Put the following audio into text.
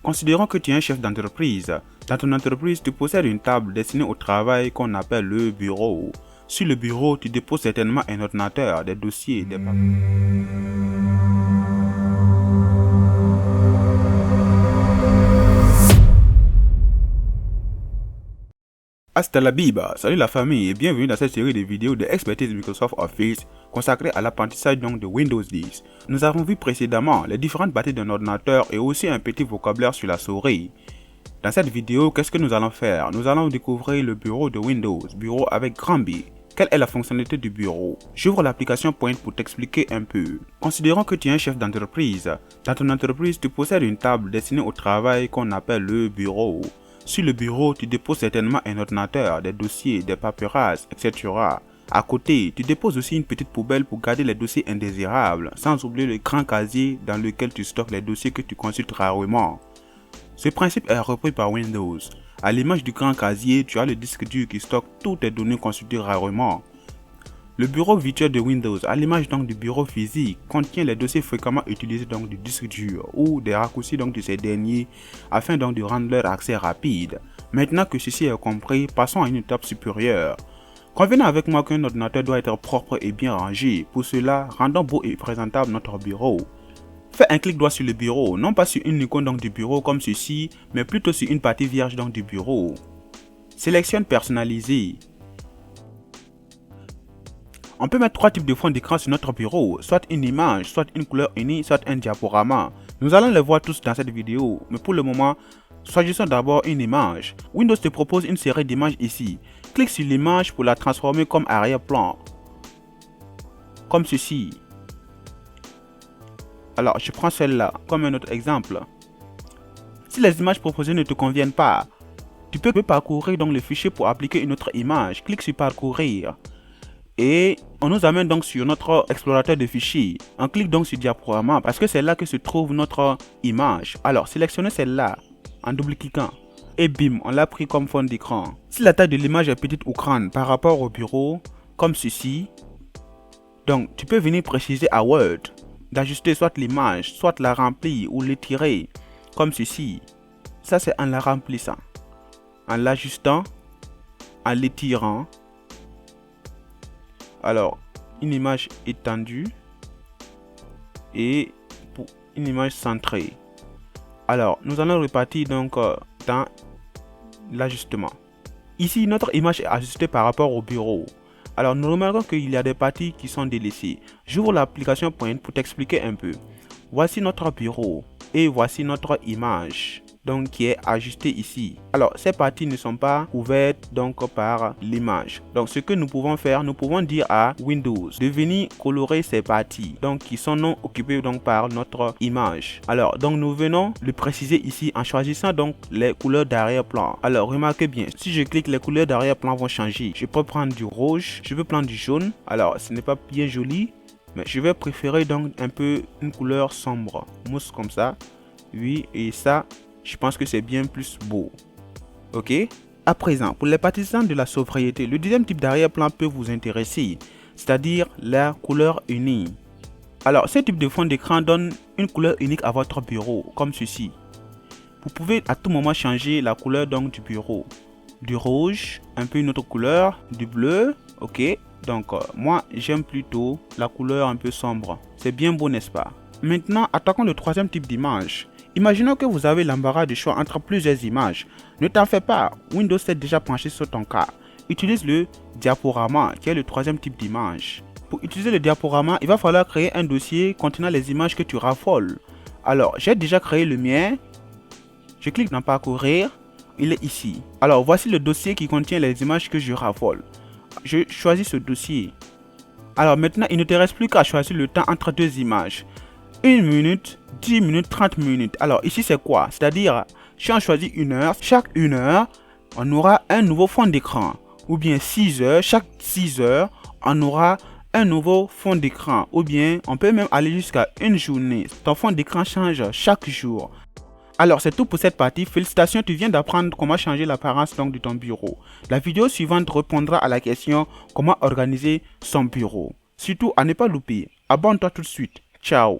Considérons que tu es un chef d'entreprise. Dans ton entreprise, tu possèdes une table destinée au travail qu'on appelle le bureau. Sur le bureau, tu déposes certainement un ordinateur, des dossiers, des papiers. Hasta la biba, salut la famille et bienvenue dans cette série de vidéos de expertise Microsoft Office consacrée à l'apprentissage de Windows 10. Nous avons vu précédemment les différentes parties d'un ordinateur et aussi un petit vocabulaire sur la souris. Dans cette vidéo, qu'est-ce que nous allons faire? Nous allons découvrir le bureau de Windows, bureau avec grand B. Quelle est la fonctionnalité du bureau? J'ouvre l'application Point pour t'expliquer un peu. Considérons que tu es un chef d'entreprise. Dans ton entreprise, tu possèdes une table destinée au travail qu'on appelle le bureau. Sur le bureau, tu déposes certainement un ordinateur, des dossiers, des paperasses, etc. À côté, tu déposes aussi une petite poubelle pour garder les dossiers indésirables, sans oublier le grand casier dans lequel tu stockes les dossiers que tu consultes rarement. Ce principe est repris par Windows. À l'image du grand casier, tu as le disque dur qui stocke toutes tes données consultées rarement. Le bureau virtuel de Windows, à l'image donc du bureau physique, contient les dossiers fréquemment utilisés donc du disque dur ou des raccourcis donc de ces derniers afin donc de rendre leur accès rapide. Maintenant que ceci est compris, passons à une étape supérieure. Convenez avec moi qu'un ordinateur doit être propre et bien rangé. Pour cela, rendons beau et présentable notre bureau. Fais un clic droit sur le bureau, non pas sur une icône donc du bureau comme ceci, mais plutôt sur une partie vierge donc du bureau. Sélectionne personnaliser. On peut mettre trois types de fonds d'écran sur notre bureau, soit une image, soit une couleur unie, soit un diaporama. Nous allons les voir tous dans cette vidéo, mais pour le moment, choisissons d'abord une image. Windows te propose une série d'images ici. Clique sur l'image pour la transformer comme arrière-plan. Comme ceci. Alors, je prends celle-là comme un autre exemple. Si les images proposées ne te conviennent pas, tu peux parcourir donc le fichier pour appliquer une autre image. Clique sur parcourir. Et on nous amène donc sur notre explorateur de fichiers. On clique donc sur diaporama parce que c'est là que se trouve notre image. Alors sélectionnez celle-là en double-cliquant. Et bim, on l'a pris comme fond d'écran. Si la taille de l'image est petite ou grande par rapport au bureau, comme ceci, donc tu peux venir préciser à Word, d'ajuster soit l'image, soit la remplir ou l'étirer, comme ceci. Ça c'est en la remplissant, en l'ajustant, en l'étirant. Alors, une image étendue et pour une image centrée. Alors, nous allons repartir donc dans l'ajustement. Ici, notre image est ajustée par rapport au bureau. Alors, nous remarquons qu'il y a des parties qui sont délaissées. J'ouvre l'application Point pour t'expliquer un peu. Voici notre bureau et voici notre image. Donc qui est ajusté ici. Alors ces parties ne sont pas couvertes donc par l'image. Donc ce que nous pouvons faire, nous pouvons dire à Windows de venir colorer ces parties donc qui sont non occupées donc par notre image. Alors donc nous venons le préciser ici en choisissant donc les couleurs d'arrière-plan. Alors remarquez bien, si je clique, les couleurs d'arrière-plan vont changer. Je peux prendre du rouge, je peux prendre du jaune. Alors ce n'est pas bien joli, mais je vais préférer donc un peu une couleur sombre, mousse comme ça. Oui, et ça je pense que c'est bien plus beau. Ok? À présent, pour les partisans de la sobriété, le deuxième type d'arrière-plan peut vous intéresser, c'est-à-dire la couleur unie. Alors, ce type de fond d'écran donne une couleur unique à votre bureau, comme ceci. Vous pouvez à tout moment changer la couleur donc du bureau. Du rouge, un peu une autre couleur, du bleu, ok? Donc, moi, j'aime plutôt la couleur un peu sombre. C'est bien beau, n'est-ce pas? Maintenant, attaquons le troisième type d'image. Imaginons que vous avez l'embarras du choix entre plusieurs images. Ne t'en fais pas, Windows s'est déjà penché sur ton cas. Utilise le diaporama qui est le troisième type d'image. Pour utiliser le diaporama, il va falloir créer un dossier contenant les images que tu raffoles. Alors, j'ai déjà créé le mien. Je clique dans parcourir, il est ici. Alors, voici le dossier qui contient les images que je raffole. Je choisis ce dossier. Alors maintenant, il ne te reste plus qu'à choisir le temps entre deux images. 1 minute, 10 minutes, 30 minutes. Alors ici c'est quoi? C'est-à-dire, si on choisit 1 heure, chaque 1 heure, on aura un nouveau fond d'écran. Ou bien 6 heures, chaque 6 heures, on aura un nouveau fond d'écran. Ou bien, on peut même aller jusqu'à une journée. Ton fond d'écran change chaque jour. Alors c'est tout pour cette partie. Félicitations, tu viens d'apprendre comment changer l'apparence donc de ton bureau. La vidéo suivante répondra à la question comment organiser son bureau. Surtout à ne pas louper. Abonne-toi tout de suite. Ciao.